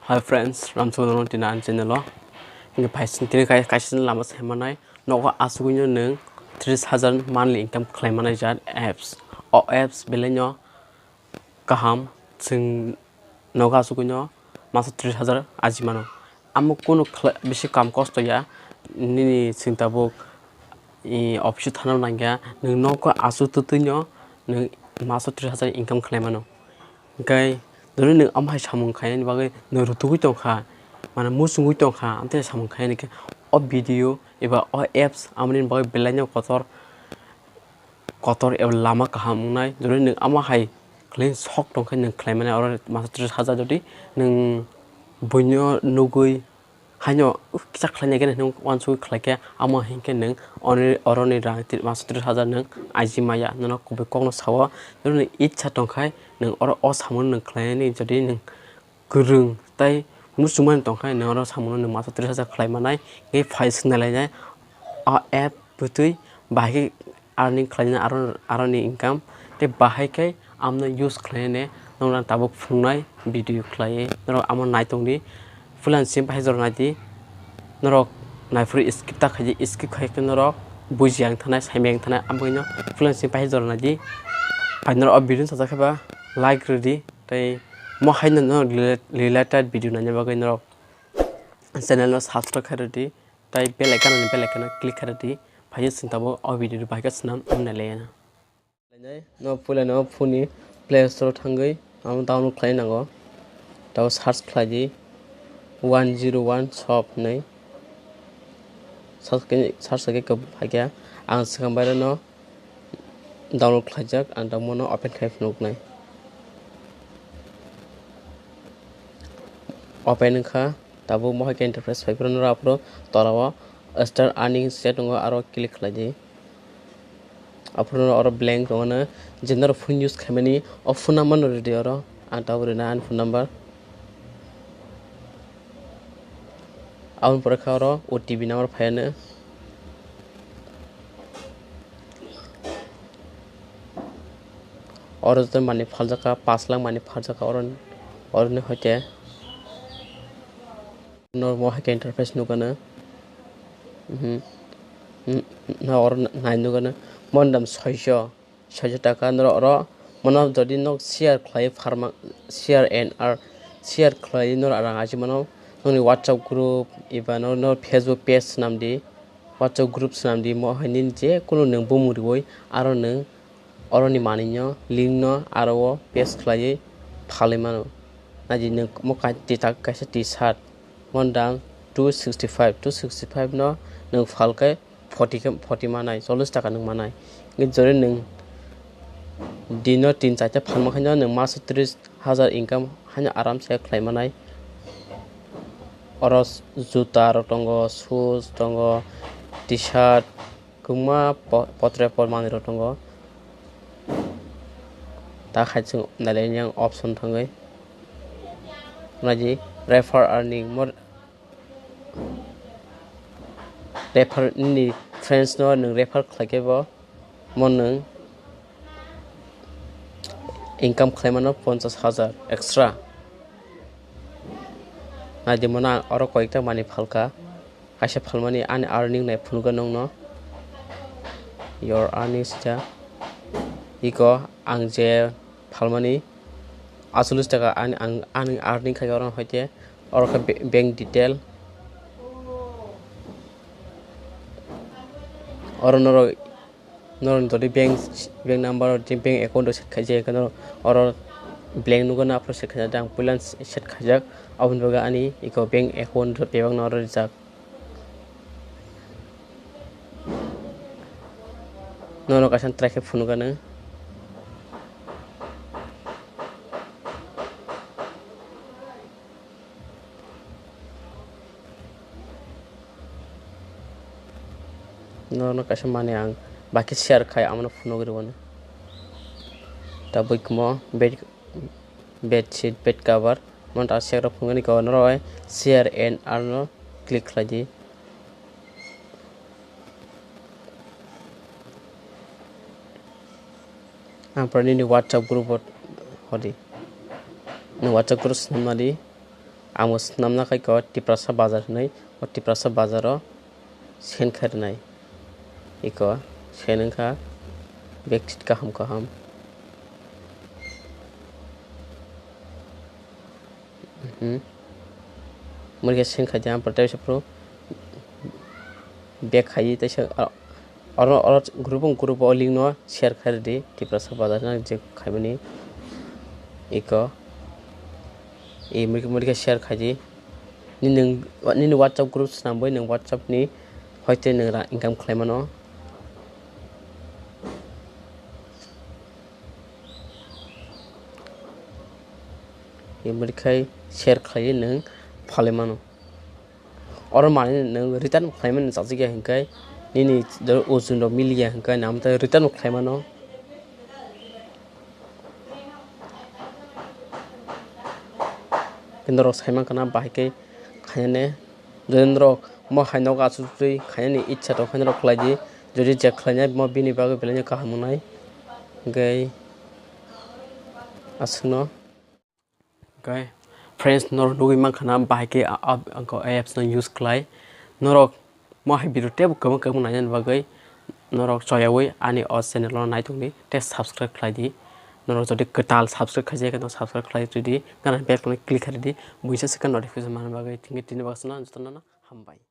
Hi friends, Ramsung Tinan channel. In Python, Kaisen Lama Semanai, Nogo Achukgwi nung 30,000 monthly income claim manager apps. Or apps Belenyo Kaham, Sing Nogo Achukgwi Master 30,000 Ajiman. Amukuno Bishi Kam Costoya, Nini Sintabuk, Option Tano Nanga, Nogo Achukgwi Master 30,000 income claimano. Gay. Dulu neng amai samung kaya ni bagai nerutu itu kah, mana musuh itu kah, ante samung kaya ni ke, video, iba apps, amanin bagai belanya kotor lama kahamung nai, dulu neng amai kalian sok dong kan neng klaim mana orang masa 30,000 jadi neng bunyo nugui hanya kita klaimnya kan neng wansu klaim ke amai hingga neng orang ni rang masa 30,000 neng Ajimaya neng aku bekong sawa, dulu neng itcha dong kai neng orang samun neng klaim ni jadi neng gerung tai musuman dong kai neng orang samun neng masa 30,000 klaim mana ini file nilainya app betul bahaya earning klaimnya orang ni income te bahaya kai amna use klaimnya nong tabuk funai video klaim nong amon naik tong di fulan sim bahaya jor nanti Norok naik free skip tak haji skip kai ke Norok bujiang tanah semeng tanah ambilnya fulan sim bahaya jor nanti Norok video saja keba like ready tai mau hai no related video nanya bagai Norok channel no subscribe ready tai bell icon click ready bahaya sintabo video bahaya senam amnalena no pula no phone play store thangai am download khai nango taw search khlaji 101 shop nei search ke bahaya ang sekambar no download khlajak ang mono open khai nuk nai open kha tabo mohai ke interface fai pro nora pro torawa start earning set ngo aro click khlaji apro oro blank dongona general phone use khamani of phone number ready oro anta rwna phone number aun pore kha oro OTP number phayane oro to mani phaljaka 5 lakh mani phaljaka oro ne hoite nor mohai ke interface nukana na oro nai nukana mondam 600 taka nor oro mono jodi nok share khlai pharma share and share khlai nor arang Ajimano noni WhatsApp group iba no Facebook page namdi WhatsApp group namdi mohai nin je kuno nang bumurigoi aro nang oro ni maninyo link no aro page khlai phalimano naji nang mokai titak kaisa t-shirt mondam 265 no nang phalkai 40 manai 40 taka nang manai jore nang dino 3-4 phalma khaino nang mas 30,000 income hanya aram se khlai manai oro juta tongo shoes tongo t-shirt kuma potre por mani tongo ta khaitsung naleng option thangai naji refer earning more refer ni friends no nang refer khlake bo mon nang income claimano 50,000 extra naji mona oro koikta mani phalka kaisa phalmani an earning nai phunga nong no your earnings ja iko ang je phalmani 48 taka an earning khai oro hoite oro bank detail oro nor jodi bank number bank account set khaje kano oro blank nugana apro set khaja dang pulan set khajak abun baga ani iko bank account pebang nor rijak nono kasan track phunugana no kaisa mane ang baki share khai amno phunogri bone ta boikmo bed sheet bed cover monta share ro phungani ko noroi share and arno click khlaji amprani ni WhatsApp group hodi ni WhatsApp group namadi amo snamna khai ko tiprasa bazar nei o tiprasa bazaro sen khairnai iko senengkha bektit kaham murge sen khaja protection pro bek khai taisa oro group link no share khairdi tiprasa bazar na je khaibani iko murge share khaji ni WhatsApp group snamboi nang WhatsApp ni hoite nang ra income khlaimano murge share khlai nang phalemano oro mane nang return khlaiman chajak hingkai nini ozun ro milia hingkai namta return khlaimano Norok saimang kana bahike khayane Norok mo hainok Achukgwi khayane ichha to Norok khlaidi jodi je khlainai mo bini bagui belai kahamunai gai asungno gai friends Norok nugui mankana bahike anko apps no use khlai Norok mo hai video tab kabung nainan bagai Norok choyawi ani o channel no naitungni te subscribe khlaidi Norok jodi ketal subscribe khaijai no subscribe khlai jodi kana bell click kharidi buisa second notification man bagai tingi tini bagsana jotana hambai